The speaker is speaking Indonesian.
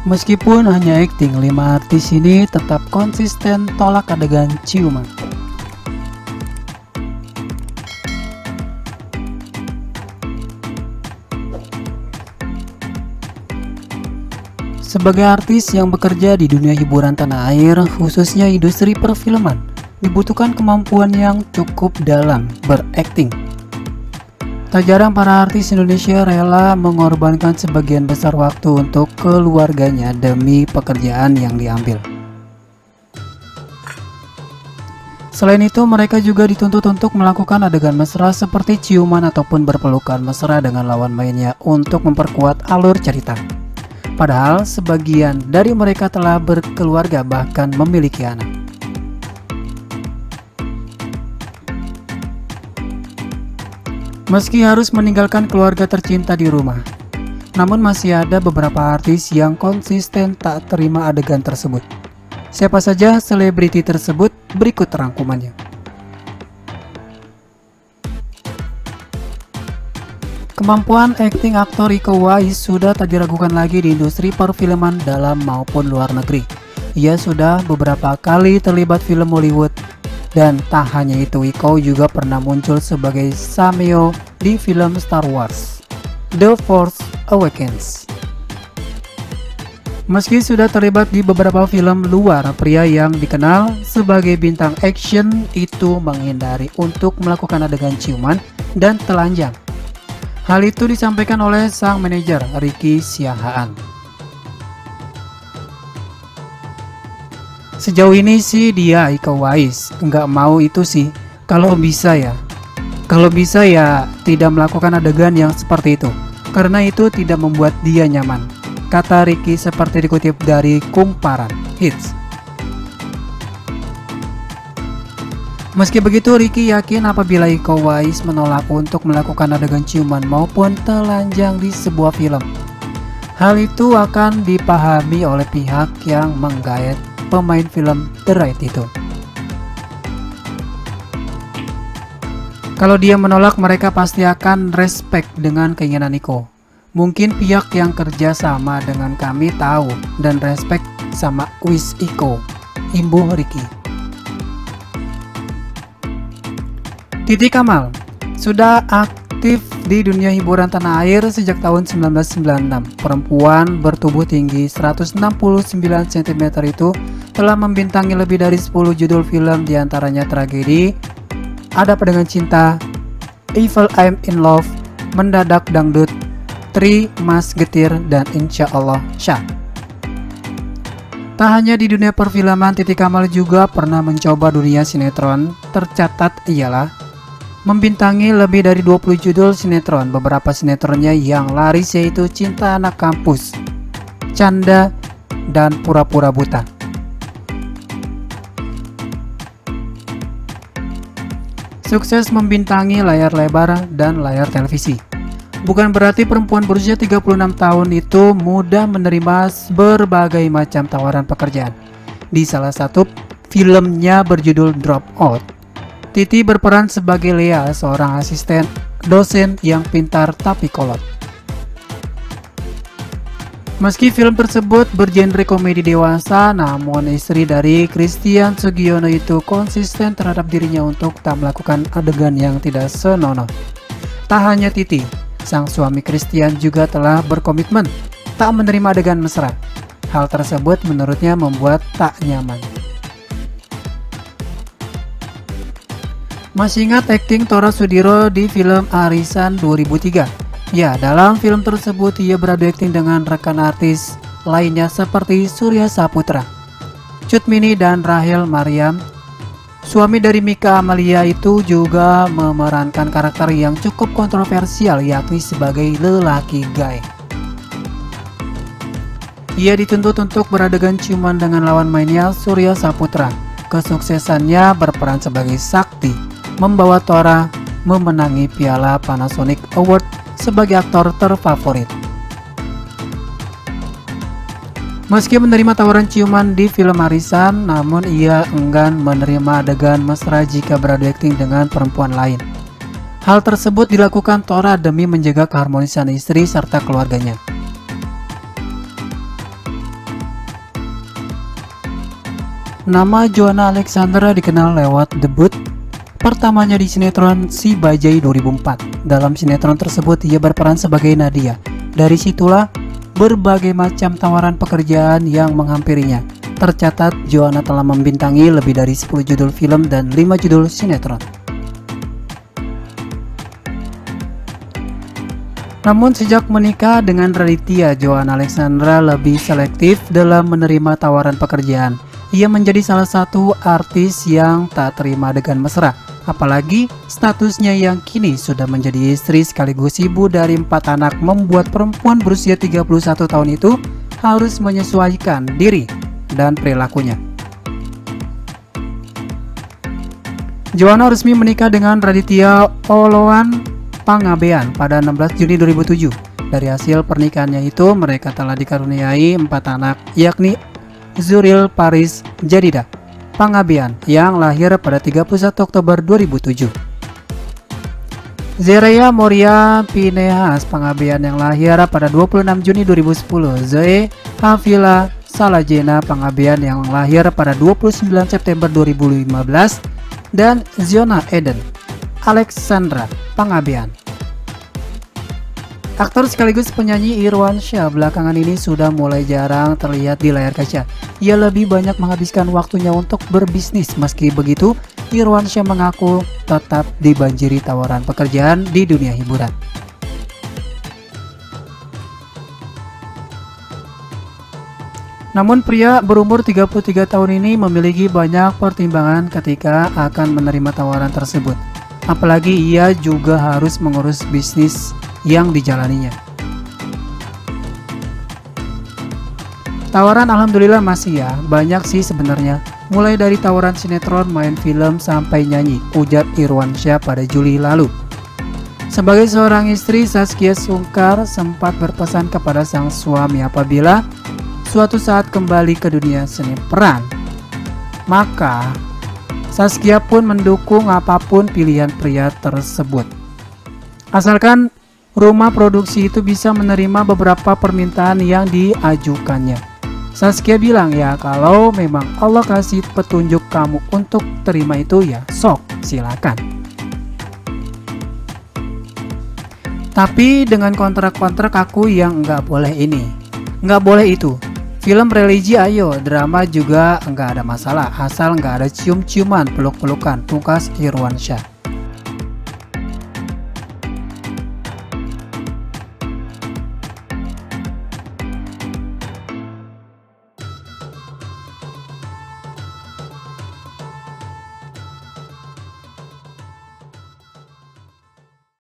Meskipun hanya akting, 5 artis ini tetap konsisten tolak adegan ciuman. Sebagai artis yang bekerja di dunia hiburan tanah air, khususnya industri perfilman, dibutuhkan kemampuan yang cukup dalam berakting. Tak jarang para artis Indonesia rela mengorbankan sebagian besar waktu untuk keluarganya demi pekerjaan yang diambil. Selain itu, mereka juga dituntut untuk melakukan adegan mesra seperti ciuman ataupun berpelukan mesra dengan lawan mainnya untuk memperkuat alur cerita. Padahal sebagian dari mereka telah berkeluarga bahkan memiliki anak. Meski harus meninggalkan keluarga tercinta di rumah, namun masih ada beberapa artis yang konsisten tak terima adegan tersebut. Siapa saja selebriti tersebut? Berikut rangkumannya. Kemampuan akting aktor Iko Uwais sudah tak diragukan lagi di industri perfilman dalam maupun luar negeri. Ia sudah beberapa kali terlibat film Hollywood. Dan tak hanya itu, Iko juga pernah muncul sebagai cameo di film Star Wars, The Force Awakens. Meski sudah terlibat di beberapa film luar, pria yang dikenal sebagai bintang action itu menghindari untuk melakukan adegan ciuman dan telanjang. Hal itu disampaikan oleh sang manajer Ricky Siahaan. Sejauh ini sih dia, Iko Uwais, nggak mau itu sih. Kalau bisa ya tidak melakukan adegan yang seperti itu, karena itu tidak membuat dia nyaman, kata Ricky seperti dikutip dari Kumparan Hits. Meski begitu, Ricky yakin apabila Iko Uwais menolak untuk melakukan adegan ciuman maupun telanjang di sebuah film, hal itu akan dipahami oleh pihak yang menggait pemain film The Raid itu. Kalau dia menolak, mereka pasti akan respect dengan keinginan Iko. Mungkin pihak yang kerja sama dengan kami tahu dan respect sama wish Iko, imbuh Ricky. Titi Kamal sudah aktif di dunia hiburan tanah air sejak tahun 1996. Perempuan bertubuh tinggi 169 cm itu telah membintangi lebih dari 10 judul film, diantaranya tragedi, Ada Apa Dengan Cinta, Evil I'm in Love, Mendadak Dangdut, Tri Mas Getir, dan Insya Allah Syah. Tak hanya di dunia perfilman, Titi Kamal juga pernah mencoba dunia sinetron. Tercatat ialah membintangi lebih dari 20 judul sinetron. Beberapa sinetronnya yang laris yaitu Cinta Anak Kampus, Canda, dan Pura-Pura Buta. Sukses membintangi layar lebar dan layar televisi. Bukan berarti perempuan berusia 36 tahun itu mudah menerima berbagai macam tawaran pekerjaan. Di salah satu filmnya berjudul Drop Out, Titi berperan sebagai Lea, seorang asisten dosen yang pintar tapi kolot. Meski film tersebut bergenre komedi dewasa, namun istri dari Christian Sugiono itu konsisten terhadap dirinya untuk tak melakukan adegan yang tidak senonoh. Tak hanya Titi, sang suami Christian juga telah berkomitmen tak menerima adegan mesra. Hal tersebut menurutnya membuat tak nyaman. Masih ingat akting Tora Sudiro di film Arisan 2003? Ya, dalam film tersebut ia beradu akting dengan rekan artis lainnya seperti Surya Saputra, Cut Mini, dan Rahel Mariam. Suami dari Mika Amalia itu juga memerankan karakter yang cukup kontroversial, yakni sebagai lelaki gay. Ia dituntut untuk beradegan ciuman dengan lawan mainnya Surya Saputra. Kesuksesannya berperan sebagai Sakti membawa Tora memenangi piala Panasonic Award sebagai aktor terfavorit. Meski menerima tawaran ciuman di film Arisan, namun ia enggan menerima adegan mesra jika beradu akting dengan perempuan lain. Hal tersebut dilakukan Tora demi menjaga keharmonisan istri serta keluarganya. Nama Joanna Alexandra dikenal lewat debut pertamanya di sinetron Si Bajai 2004. Dalam sinetron tersebut ia berperan sebagai Nadia. Dari situlah berbagai macam tawaran pekerjaan yang menghampirinya. Tercatat Joanna telah membintangi lebih dari 10 judul film dan 5 judul sinetron. Namun sejak menikah dengan Raditya, Joanna Alexandra lebih selektif dalam menerima tawaran pekerjaan. Ia menjadi salah satu artis yang tak terima adegan mesra, apalagi statusnya yang kini sudah menjadi istri sekaligus ibu dari 4 anak membuat perempuan berusia 31 tahun itu harus menyesuaikan diri dan perilakunya. Joanna resmi menikah dengan Raditya Oloan Pangabean pada 16 Juni 2007. Dari hasil pernikahannya itu mereka telah dikaruniai 4 anak, yakni Zuril Paris Jadida Pangabean yang lahir pada 31 Oktober 2007, Zerea Moria Pinehas Pangabean yang lahir pada 26 Juni 2010, Zoe Havila Salajena Pangabean yang lahir pada 29 September 2015, dan Ziona Eden Alexandra Pangabean. Aktor sekaligus penyanyi Irwansyah belakangan ini sudah mulai jarang terlihat di layar kaca. Ia lebih banyak menghabiskan waktunya untuk berbisnis. Meski begitu, Irwansyah mengaku tetap dibanjiri tawaran pekerjaan di dunia hiburan. Namun pria berumur 33 tahun ini memiliki banyak pertimbangan ketika akan menerima tawaran tersebut. Apalagi ia juga harus mengurus bisnis yang dijalaninya. Tawaran alhamdulillah masih ya, banyak sih sebenarnya. Mulai dari tawaran sinetron, main film, sampai nyanyi, ujar Irwansyah pada Juli lalu. Sebagai seorang istri, Zaskia Sungkar sempat berpesan kepada sang suami apabila suatu saat kembali ke dunia seni peran, maka Zaskia pun mendukung apapun pilihan pria tersebut, asalkan rumah produksi itu bisa menerima beberapa permintaan yang diajukannya. Zaskia bilang, ya kalau memang Allah kasih petunjuk kamu untuk terima itu ya sok silakan. Tapi dengan kontrak-kontrak aku yang nggak boleh ini, nggak boleh itu. Film religi ayo, drama juga nggak ada masalah, asal nggak ada cium-ciuman, peluk-pelukan, pungkas Irwansyah.